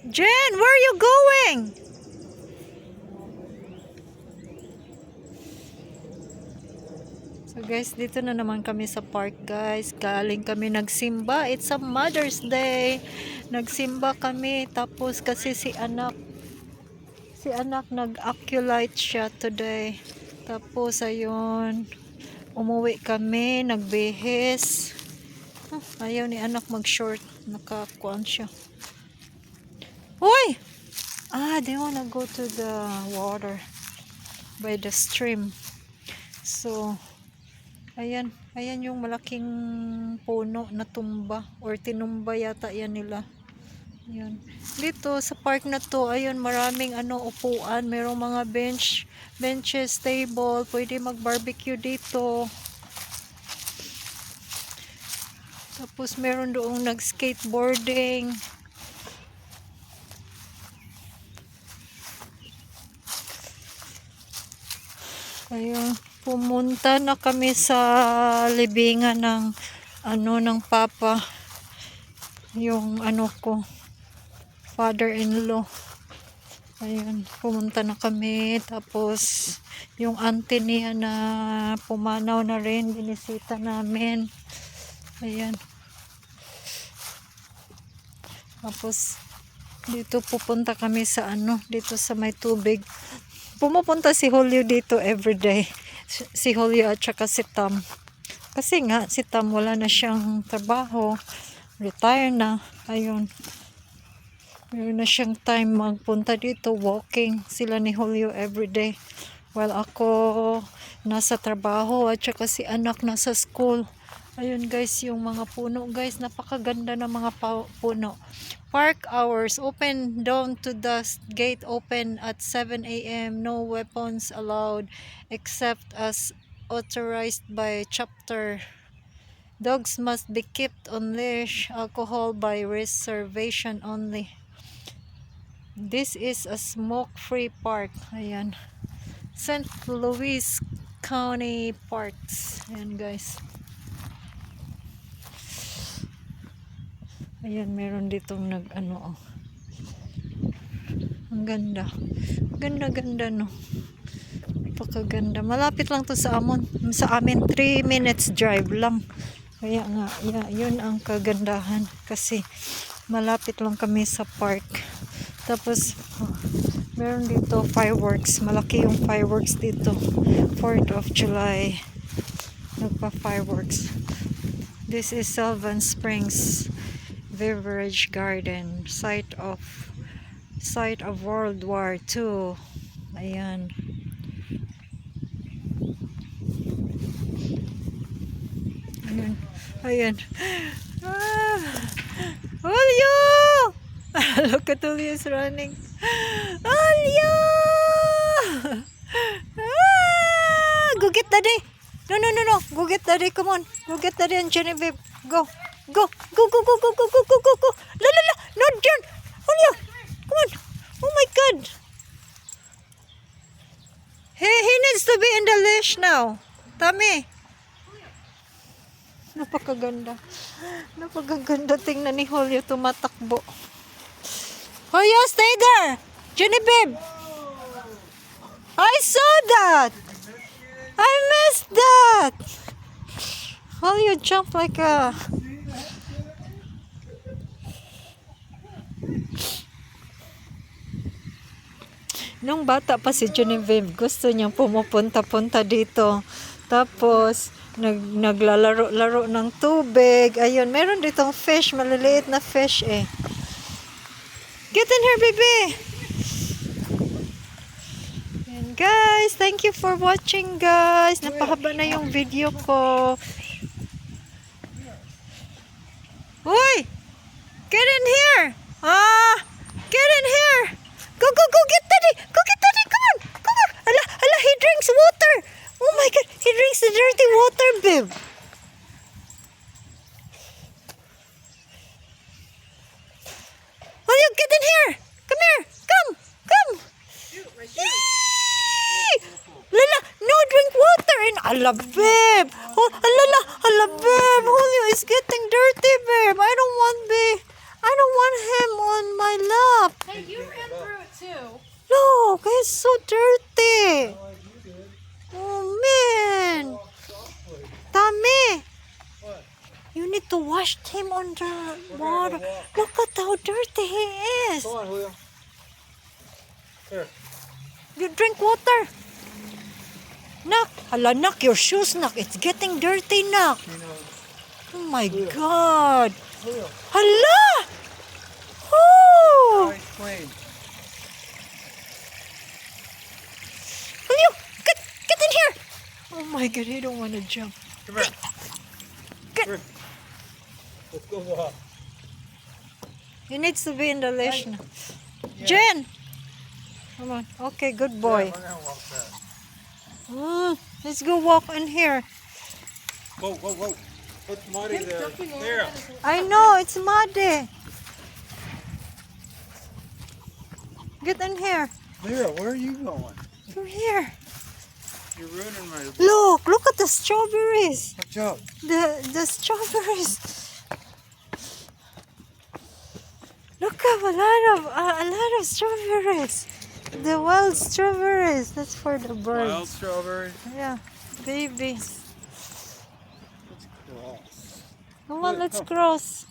Jen, where are you going? So guys, dito na naman kami sa park guys. Galing kami nagsimba. It's a Mother's Day. Nagsimba kami. Tapos kasi si anak nag-oculite siya today. Tapos ayun, umuwi kami, nagbihis. Ayaw ni anak mag-short. Nakakuan siya. Hoy! They wanna go to the water by the stream. So, ayan yung malaking puno na tumba or tinumba yata yan nila. Ayan. Dito sa park na to, ayun, maraming upuan, merong mga benches, table, pwede mag-barbecue dito. Tapos meron doong nag-skateboarding. Ayun, pumunta na kami sa libingan ng papa, yung ko, father-in-law. Ayun, pumunta na kami. Tapos yung auntie niya na pumanaw na rin, binisita namin. Ayan. Tapos dito pupunta kami sa dito sa may tubig. Pumupunta si Julio dito everyday. Si Julio at saka si Tam. Kasi nga, si Tam wala na siyang trabaho. Retire na. Ayun. Meron na siyang time magpunta dito. Walking sila ni Julio everyday. While ako nasa trabaho at saka si anak nasa school. Ayun guys, yung mga puno guys. Napakaganda ng mga puno. Park hours open down to dusk. Gate open at 7 a.m. No weapons allowed except as authorized by chapter. Dogs must be kept on leash. Alcohol by reservation only. This is a smoke-free park. Ayan. St. Louis County Parks. Ayan guys. Ayan, meron ditong ang ganda. Ganda no. Napakaganda. Malapit lang to sa amin 3 minutes drive lang. Kaya nga, yun ang kagandahan kasi malapit lang kami sa park. Tapos meron dito fireworks. Malaki yung fireworks dito. 4th of July. Nagpa-fireworks. This is Sylvan Springs Beverage Garden, site of World War II. Ayan. Ayan. Julio! Look at Julio's running. Julio! Go get daddy. No. Go get daddy. Come on. Go get daddy and Genevieve. Go. Go. La. No, John. Julio. Come on. Oh my God. He needs to be in the leash now. Tami. Napakaganda. Tingnan ni Julio tumatakbo. Julio, stay there. Genevieve. I saw that. I missed that. Julio jumped like a... Nung bata pa si Genevieve, gusto niyang pumupunta-punta dito. Tapos, naglalaro-laro ng tubig. Ayun, meron ditong fish, maliliit na fish eh. Get in here, baby! And guys, thank you for watching guys. Napahaba na yung video ko. Hoy! Get in here! Get in here! Go, get daddy! Go get daddy! Come on! Ala, he drinks water! Oh my God! He drinks the dirty water, babe! Will you get in here? Come here! Come! Yee! Lala, no, drink water! And ala, babe! Oh, ala, babe! Julio is getting dirty, babe! I don't want him on my lap! You need to wash him on the water. Look at how dirty he is. Come on, Julio. Here. You drink water. Nak, hala, Nak, your shoes, Nak. It's getting dirty, Nak. You know, Oh my God. Julio. Hala! Oh! Nice clean. Julio, get in here. Oh my God, he don't want to jump. Come here. Get. Here. Let's go walk. He needs to be in the leash now. Jen! Come on. Okay, good boy. Yeah, we're gonna walk that. Let's go walk in here. Whoa, whoa, whoa. It's muddy there. There. I know, it's muddy. Get in here. There, where are you going? You're here. You're ruining my... Look at the strawberries. Watch out. The strawberries. Look up a lot of strawberries. The wild strawberries. That's for the birds. Wild strawberry. Yeah, babies. Let's cross. Come on, let's cross.